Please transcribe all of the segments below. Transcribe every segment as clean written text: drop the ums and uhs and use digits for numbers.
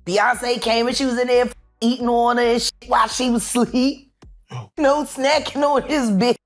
Beyonce came and she was in there eating on her and shit while she was asleep. Snacking on his bitch.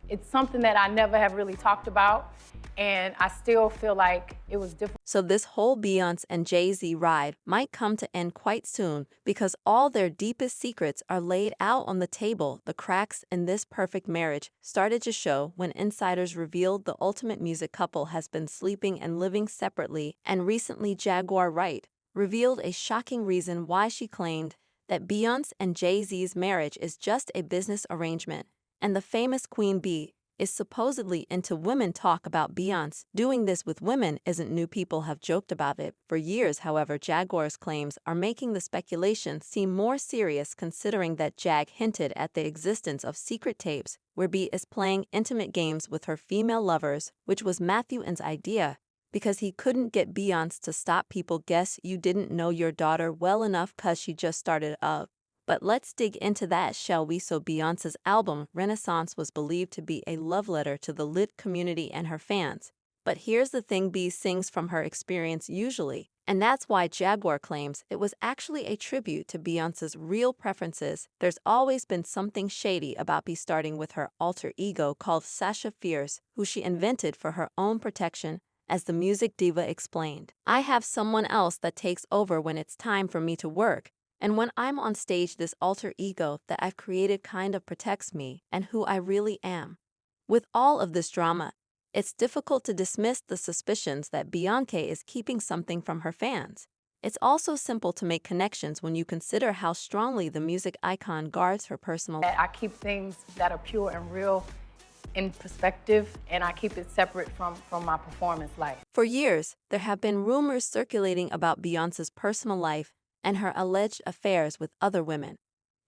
It's something that I never have really talked about, and I still feel like it was difficult. So this whole Beyoncé and Jay-Z ride might come to end quite soon because all their deepest secrets are laid out on the table. The cracks in this perfect marriage started to show when insiders revealed the ultimate music couple has been sleeping and living separately, and recently Jaguar Wright revealed a shocking reason why she claimed that Beyoncé and Jay-Z's marriage is just a business arrangement. And the famous Queen Bee is supposedly into women talk about Beyoncé. Doing this with women isn't new. People have joked about it for years. However, Jaguar's claims are making the speculation seem more serious, considering that Jag hinted at the existence of secret tapes where Bee is playing intimate games with her female lovers, which was Matthew's idea because he couldn't get Beyoncé to stop. People guess you didn't know your daughter well enough cause she just started up. But let's dig into that, shall we? So Beyoncé's album, Renaissance, was believed to be a love letter to the lit community and her fans. But here's the thing, Bee sings from her experience usually, and that's why Jaguar claims it was actually a tribute to Beyoncé's real preferences. There's always been something shady about Bee, starting with her alter ego called Sasha Fierce, who she invented for her own protection. As the music diva explained, "I have someone else that takes over when it's time for me to work. And when I'm on stage, this alter ego that I've created kind of protects me and who I really am." With all of this drama, it's difficult to dismiss the suspicions that Beyoncé is keeping something from her fans. It's also simple to make connections when you consider how strongly the music icon guards her personal life. I keep things that are pure and real in perspective, and I keep it separate from my performance life. For years, there have been rumors circulating about Beyoncé's personal life and her alleged affairs with other women.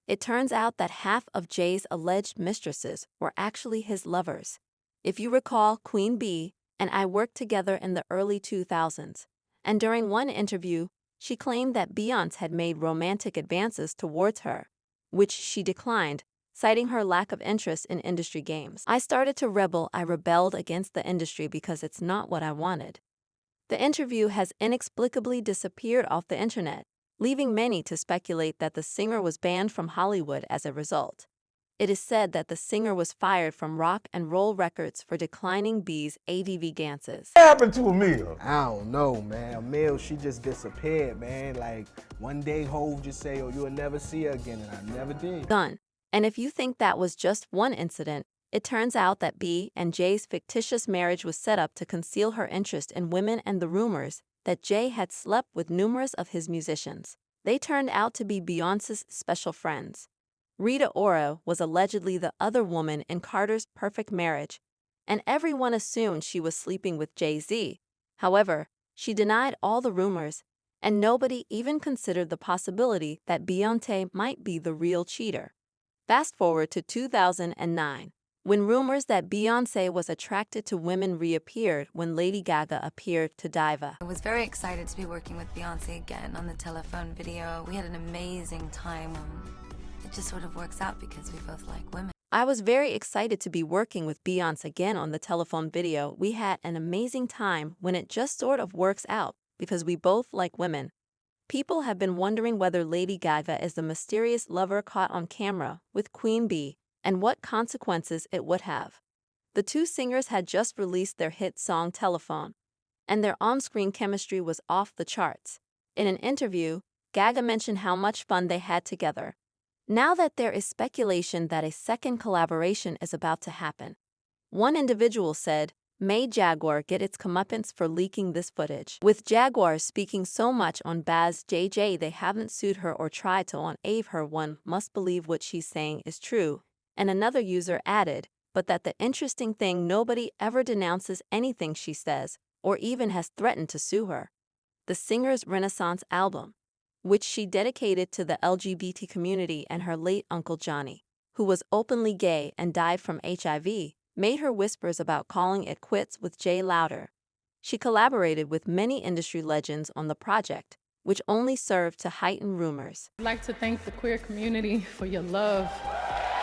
It turns out that half of Jay's alleged mistresses were actually his lovers. If you recall, Queen Bee and I worked together in the early 2000s, and during one interview, she claimed that Beyoncé had made romantic advances towards her, which she declined, citing her lack of interest in industry games. "I started to rebel. I rebelled against the industry because it's not what I wanted." The interview has inexplicably disappeared off the internet, leaving many to speculate that the singer was banned from Hollywood as a result. It is said that the singer was fired from Rock and Roll Records for declining Bee's ADV dances. What happened to Emil? I don't know, man. Emil, she just disappeared, man. Like, one day Hov just say, "Oh, you'll never see her again," and I never did. Done. And if you think that was just one incident, it turns out that Bee and Jay's fictitious marriage was set up to conceal her interest in women and the rumors that Jay had slept with numerous of his musicians. They turned out to be Beyoncé's special friends. Rita Ora was allegedly the other woman in Carter's perfect marriage, and everyone assumed she was sleeping with Jay-Z. However, she denied all the rumors, and nobody even considered the possibility that Beyoncé might be the real cheater. Fast forward to 2009. When rumors that Beyoncé was attracted to women reappeared when Lady Gaga appeared to Diva. I was very excited to be working with Beyoncé again on the telephone video. We had an amazing time. It just sort of works out because we both like women. "I was very excited to be working with Beyoncé again on the telephone video. We had an amazing time when it just sort of works out because we both like women." People have been wondering whether Lady Gaga is the mysterious lover caught on camera with Queen Bee, and what consequences it would have. The two singers had just released their hit song Telephone, and their on-screen chemistry was off the charts. In an interview, Gaga mentioned how much fun they had together. Now that there is speculation that a second collaboration is about to happen. One individual said, "May Jaguar get its comeuppance for leaking this footage." With Jaguar speaking so much on Baz JJ, they haven't sued her or tried to on-ave her. One must believe what she's saying is true. And another user added, "But that the interesting thing, nobody ever denounces anything she says, or even has threatened to sue her." The singer's Renaissance album, which she dedicated to the LGBT community and her late Uncle Johnny, who was openly gay and died from HIV, made her whispers about calling it quits with Jay louder. She collaborated with many industry legends on the project, which only served to heighten rumors. I'd like to thank the queer community for your love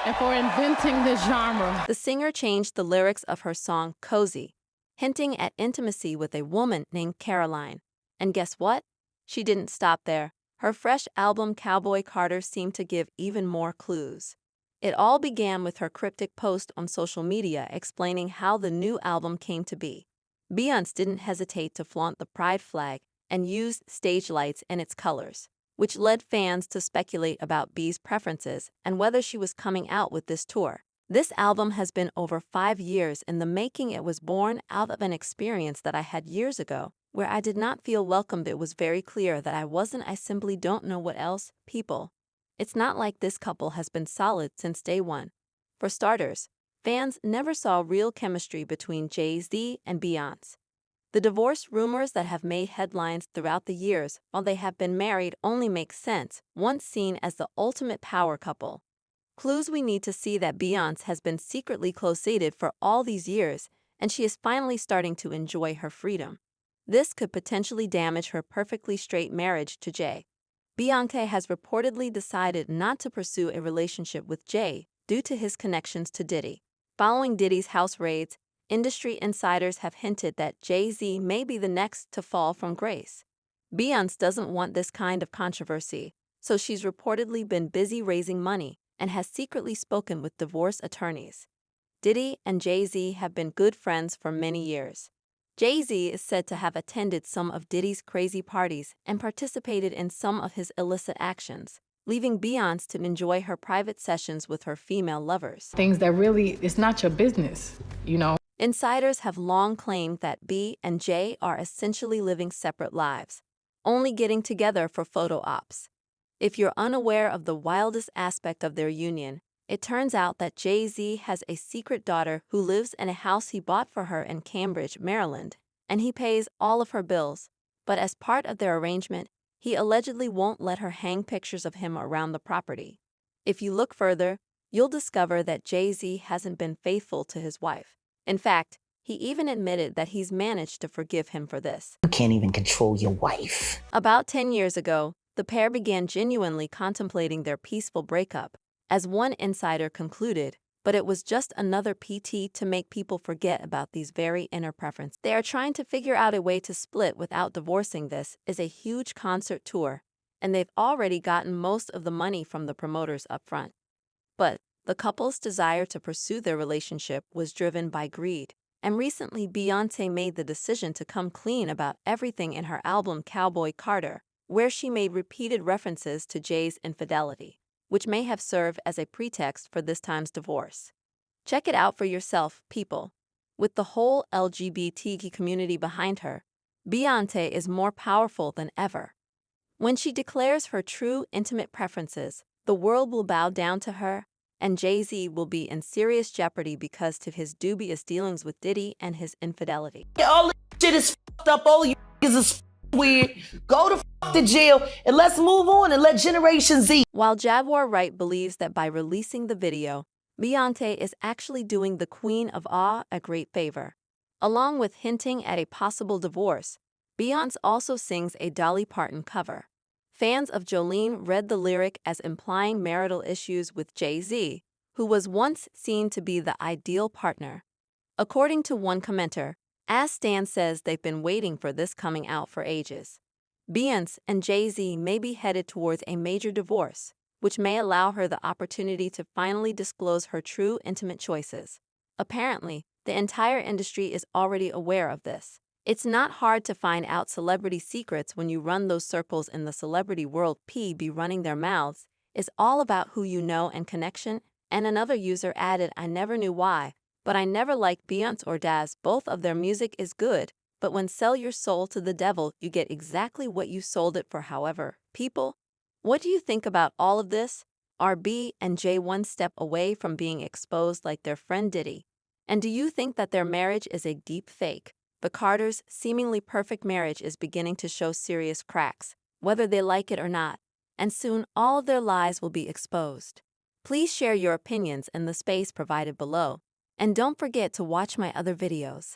and for inventing this genre. The singer changed the lyrics of her song Cozy, hinting at intimacy with a woman named Caroline. And guess what? She didn't stop there. Her fresh album Cowboy Carter seemed to give even more clues. It all began with her cryptic post on social media explaining how the new album came to be. Beyoncé didn't hesitate to flaunt the pride flag and used stage lights in its colors, which led fans to speculate about B's preferences and whether she was coming out with this tour. This album has been over 5 years in the making. It was born out of an experience that I had years ago, where I did not feel welcomed. It was very clear that I simply don't know what else, people. It's not like this couple has been solid since day one. For starters, fans never saw real chemistry between Jay-Z and Beyoncé. The divorce rumors that have made headlines throughout the years while they have been married only make sense once seen as the ultimate power couple. Clues we need to see that Beyoncé has been secretly closeted for all these years, and she is finally starting to enjoy her freedom. This could potentially damage her perfectly straight marriage to Jay. Beyoncé has reportedly decided not to pursue a relationship with Jay due to his connections to Diddy. Following Diddy's house raids, industry insiders have hinted that Jay-Z may be the next to fall from grace. Beyoncé doesn't want this kind of controversy, so she's reportedly been busy raising money and has secretly spoken with divorce attorneys. Diddy and Jay-Z have been good friends for many years. Jay-Z is said to have attended some of Diddy's crazy parties and participated in some of his illicit actions, leaving Beyoncé to enjoy her private sessions with her female lovers. Things that really, it's not your business, you know? Insiders have long claimed that B and Jay are essentially living separate lives, only getting together for photo ops. If you're unaware of the wildest aspect of their union, it turns out that Jay-Z has a secret daughter who lives in a house he bought for her in Cambridge, Maryland, and he pays all of her bills. But as part of their arrangement, he allegedly won't let her hang pictures of him around the property. If you look further, you'll discover that Jay-Z hasn't been faithful to his wife. In fact, he even admitted that he's managed to forgive him for this. You can't even control your wife. About 10 years ago, the pair began genuinely contemplating their peaceful breakup, as one insider concluded, but it was just another PT to make people forget about these very inner preferences. They are trying to figure out a way to split without divorcing. This is a huge concert tour, and they've already gotten most of the money from the promoters up front. But the couple's desire to pursue their relationship was driven by greed, and recently Beyoncé made the decision to come clean about everything in her album Cowboy Carter, where she made repeated references to Jay's infidelity, which may have served as a pretext for this time's divorce. Check it out for yourself, people. With the whole LGBT community behind her, Beyoncé is more powerful than ever. When she declares her true intimate preferences, the world will bow down to her, and Jay-Z will be in serious jeopardy because of his dubious dealings with Diddy and his infidelity. All this shit is fucked up. All you is weird. Go to jail and let's move on and let Generation Z. While Jaguar Wright believes that by releasing the video, Beyoncé is actually doing the Queen of Awe a great favor. Along with hinting at a possible divorce, Beyoncé also sings a Dolly Parton cover. Fans of Jolene read the lyric as implying marital issues with Jay-Z, who was once seen to be the ideal partner. According to one commenter, as Stan says they've been waiting for this coming out for ages. Beyoncé and Jay-Z may be headed towards a major divorce, which may allow her the opportunity to finally disclose her true intimate choices. Apparently, the entire industry is already aware of this. It's not hard to find out celebrity secrets when you run those circles in the celebrity world. Be running their mouths is all about who you know and connection. And another user added, I never knew why, but I never liked Beyoncé or Daz. Both of their music is good, but when sell your soul to the devil, you get exactly what you sold it for. However, people, what do you think about all of this? Are B and J one step away from being exposed like their friend Diddy? And do you think that their marriage is a deep fake? The Carters' seemingly perfect marriage is beginning to show serious cracks, whether they like it or not, and soon all of their lies will be exposed. Please share your opinions in the space provided below, and don't forget to watch my other videos.